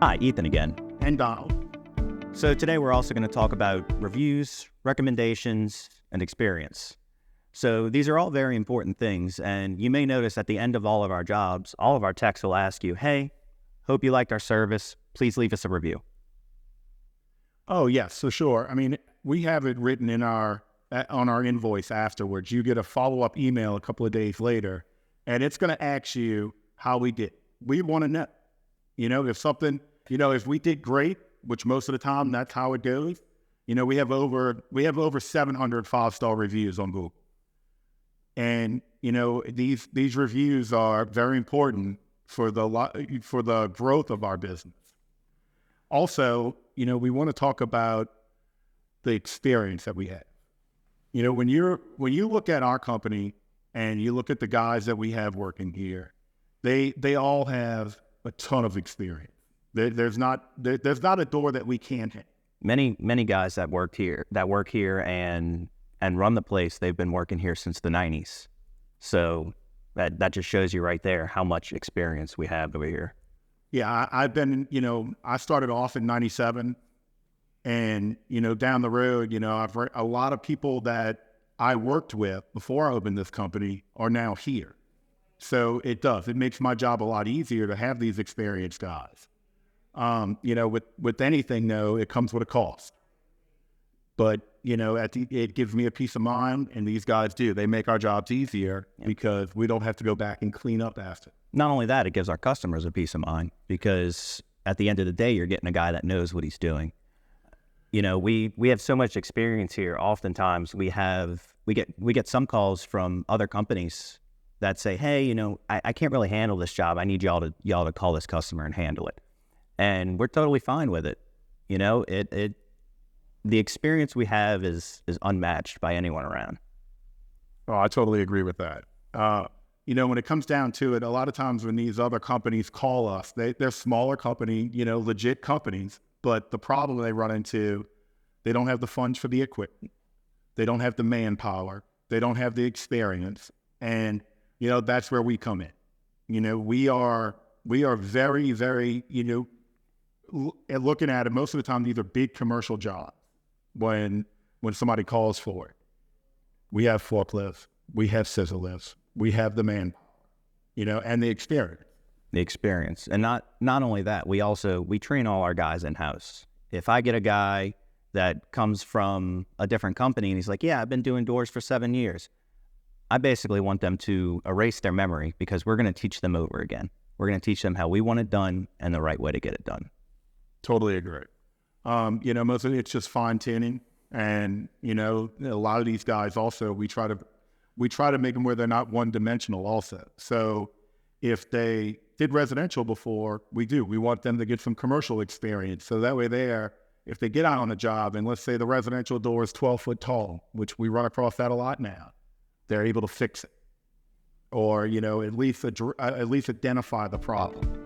Hi, Ethan again. And Donald. So today we're also going to talk about reviews, recommendations, and experience. So these are all very important things, and you may notice at the end of all of our jobs, all of our techs will ask you, hey, hope you liked our service. Please leave us a review. Oh, yes, for sure. I mean, we have it written in on our invoice afterwards. You get a follow-up email a couple of days later, and it's going to ask you how we did. We want to know, if we did great, which most of the time that's how it goes. We have over 700 five-star reviews on Google. And, these reviews are very important for the growth of our business. Also, we want to talk about the experience that we have. When you look at our company and you look at the guys that we have working here, they all have a ton of experience. There's not a door that we can't hit. Many guys that work here and run the place, they've been working here since the 90s. So that just shows you right there how much experience we have over here. Yeah, I started off in 97 and, down the road, I've read a lot of people that I worked with before I opened this company are now here. So it makes my job a lot easier to have these experienced guys. With anything though, it comes with a cost. But, it gives me a peace of mind, and these guys do. They make our jobs easier because we don't have to go back and clean up after. Not only that, it gives our customers a peace of mind because at the end of the day, you're getting a guy that knows what he's doing. We have so much experience here. Oftentimes we get some calls from other companies that say, hey, I can't really handle this job. I need y'all to call this customer and handle it. And we're totally fine with it. The experience we have is unmatched by anyone around. Oh, I totally agree with that. When it comes down to it, a lot of times when these other companies call us, they're smaller company, legit companies, but the problem they run into, they don't have the funds for the equipment. They don't have the manpower. They don't have the experience. And, that's where we come in. We are very, very, looking at it, most of the time, these are big commercial jobs. When somebody calls for it, we have forklifts, we have scissor lifts, we have the manpower, and the experience. The experience. And not only that, we train all our guys in-house. If I get a guy that comes from a different company and he's like, yeah, I've been doing doors for 7 years, I basically want them to erase their memory because we're going to teach them over again. We're going to teach them how we want it done and the right way to get it done. Totally agree. Most of it's just fine tuning, and a lot of these guys also we try to make them where they're not one dimensional. Also, so if they did residential before, we want them to get some commercial experience. So that way, if they get out on a job and let's say the residential door is 12 foot tall, which we run across that a lot now, they're able to fix it, or at least identify the problem.